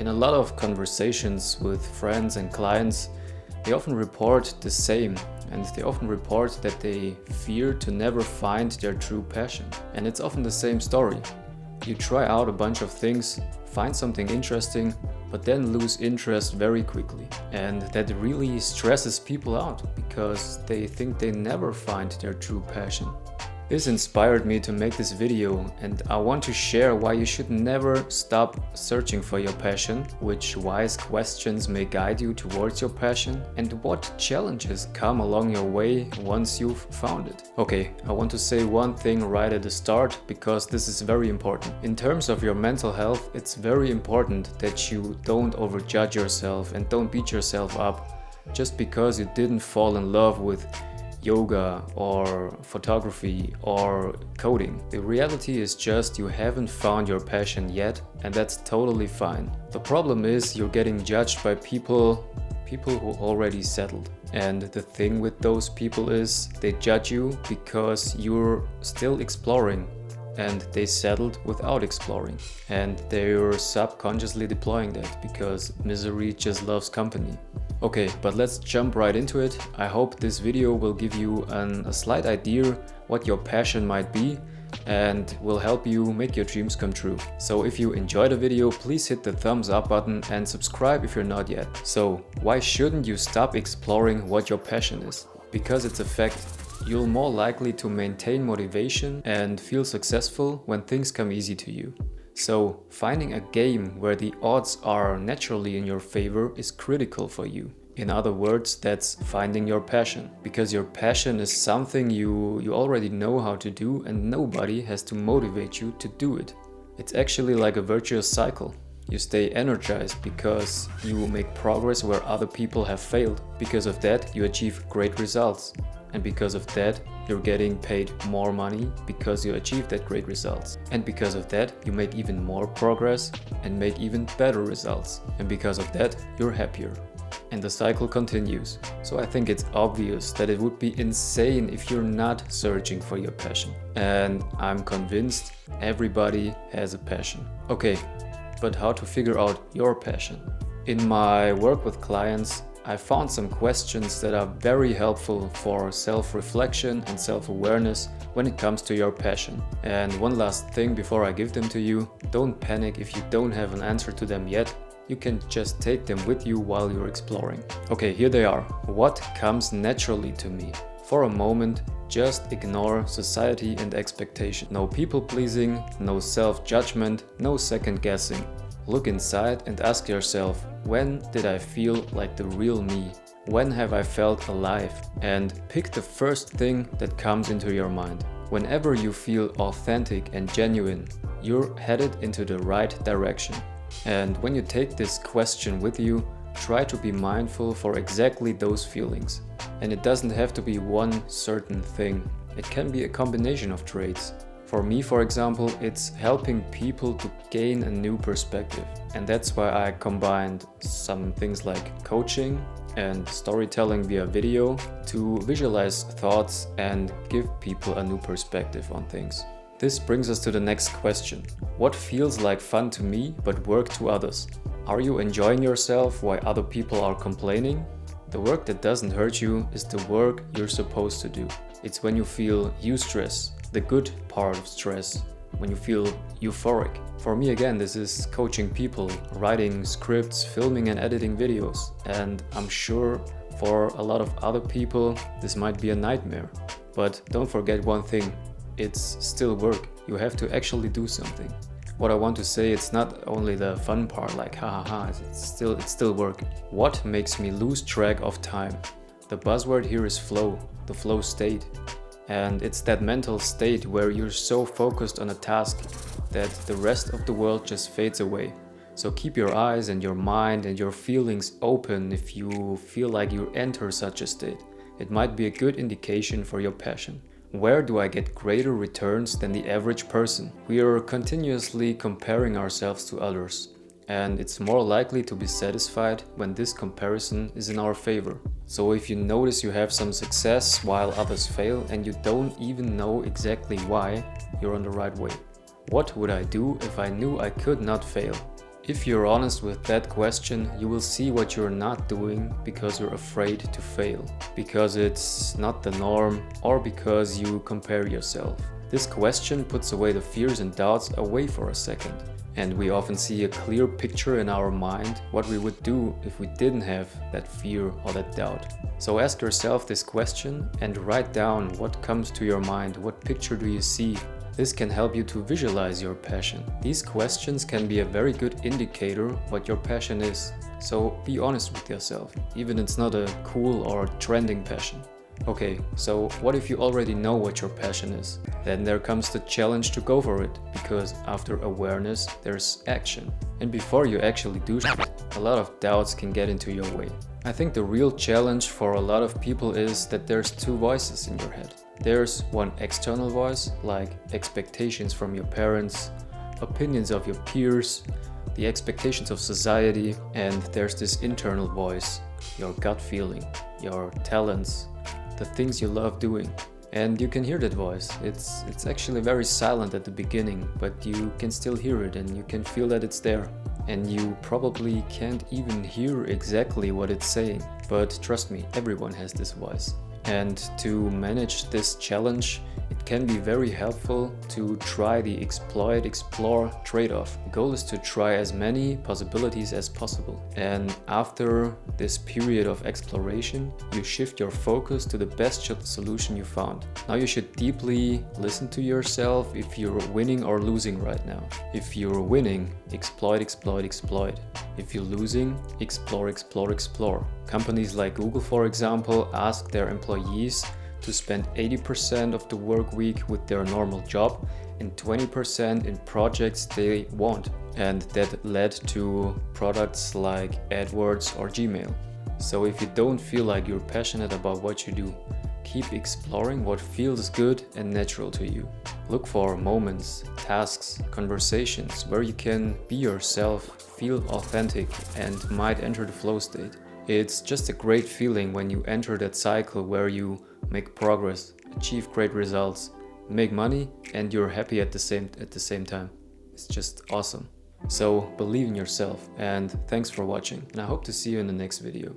In a lot of conversations with friends and clients, they often report the same, and they often report that they fear to never find their true passion. And it's often the same story. You try out a bunch of things, find something interesting, but then lose interest very quickly. And that really stresses people out because they think they never find their true passion. This inspired me to make this video, and I want to share why you should never stop searching for your passion, which wise questions may guide you towards your passion, and what challenges come along your way once you've found it. Okay, I want to say one thing right at the start because this is very important. In terms of your mental health, it's very important that you don't overjudge yourself and don't beat yourself up just because you didn't fall in love with yoga or photography or coding. The reality is just you haven't found your passion yet, and that's totally fine. The problem is you're getting judged by people who already settled. And the thing with those people is they judge you because you're still exploring, and they settled without exploring. And they're subconsciously deploying that because misery just loves company. Okay, but let's jump right into it. I hope this video will give you a slight idea what your passion might be and will help you make your dreams come true. So if you enjoyed the video, please hit the thumbs up button and subscribe if you're not yet. So why shouldn't you stop exploring what your passion is? Because it's a fact. You're more likely to maintain motivation and feel successful when things come easy to you. So, finding a game where the odds are naturally in your favor is critical for you. In other words, that's finding your passion. Because your passion is something you already know how to do and nobody has to motivate you to do it. It's actually like a virtuous cycle. You stay energized because you make progress where other people have failed. Because of that, you achieve great results. And because of that, you're getting paid more money because you achieved that great results. And because of that, you make even more progress and make even better results. And because of that, you're happier. And the cycle continues. So I think it's obvious that it would be insane if you're not searching for your passion. And I'm convinced everybody has a passion. Okay, but how to figure out your passion? In my work with clients, I found some questions that are very helpful for self-reflection and self-awareness when it comes to your passion. And one last thing before I give them to you, don't panic if you don't have an answer to them yet. You can just take them with you while you're exploring. Okay, here they are. What comes naturally to me? For a moment, just ignore society and expectation. No people-pleasing, no self-judgment, no second-guessing. Look inside and ask yourself, when did I feel like the real me? When have I felt alive? And pick the first thing that comes into your mind. Whenever you feel authentic and genuine, you're headed into the right direction. And when you take this question with you, try to be mindful for exactly those feelings. And it doesn't have to be one certain thing. It can be a combination of traits. For me, for example, it's helping people to gain a new perspective. And that's why I combined some things like coaching and storytelling via video to visualize thoughts and give people a new perspective on things. This brings us to the next question. What feels like fun to me but work to others? Are you enjoying yourself while other people are complaining? The work that doesn't hurt you is the work you're supposed to do. It's when you feel eustress, the good part of stress, when you feel euphoric. For me, again, this is coaching people, writing scripts, filming and editing videos. And I'm sure for a lot of other people, this might be a nightmare. But don't forget one thing, it's still work. You have to actually do something. What I want to say, it's not only the fun part, like ha ha ha, it's still work. What makes me lose track of time? The buzzword here is flow, the flow state. And it's that mental state where you're so focused on a task that the rest of the world just fades away. So keep your eyes and your mind and your feelings open if you feel like you enter such a state. It might be a good indication for your passion. Where do I get greater returns than the average person? We are continuously comparing ourselves to others. And it's more likely to be satisfied when this comparison is in our favor. So if you notice you have some success while others fail and you don't even know exactly why, you're on the right way. What would I do if I knew I could not fail? If you're honest with that question, you will see what you're not doing because you're afraid to fail, because it's not the norm, or because you compare yourself. This question puts away the fears and doubts away for a second, and we often see a clear picture in our mind what we would do if we didn't have that fear or that doubt. So ask yourself this question and write down what comes to your mind. What picture do you see? This can help you to visualize your passion. These questions can be a very good indicator what your passion is. So be honest with yourself, even if it's not a cool or trending passion. Okay, so what if you already know what your passion is? Then there comes the challenge to go for it, because after awareness, there's action. And before you actually do shit, a lot of doubts can get into your way. I think the real challenge for a lot of people is that there's two voices in your head. There's one external voice, like expectations from your parents, opinions of your peers, the expectations of society, and there's this internal voice, your gut feeling, your talents, the things you love doing. And you can hear that voice. It's actually very silent at the beginning, but you can still hear it and you can feel that it's there. And you probably can't even hear exactly what it's saying. But trust me, everyone has this voice. And to manage this challenge, it can be very helpful to try the explore trade-off. The goal is to try as many possibilities as possible. And after this period of exploration, you shift your focus to the best solution you found. Now you should deeply listen to yourself if you're winning or losing right now. If you're winning, exploit. If you're losing, explore. Companies like Google, for example, ask their employees to spend 80% of the work week with their normal job and 20% in projects they want. And that led to products like AdWords or Gmail. So if you don't feel like you're passionate about what you do, keep exploring what feels good and natural to you. Look for moments, tasks, conversations where you can be yourself, feel authentic, and might enter the flow state. It's just a great feeling when you enter that cycle where you make progress, achieve great results, make money, and you're happy at the same time. It's just awesome. So believe in yourself, and thanks for watching, and I hope to see you in the next video.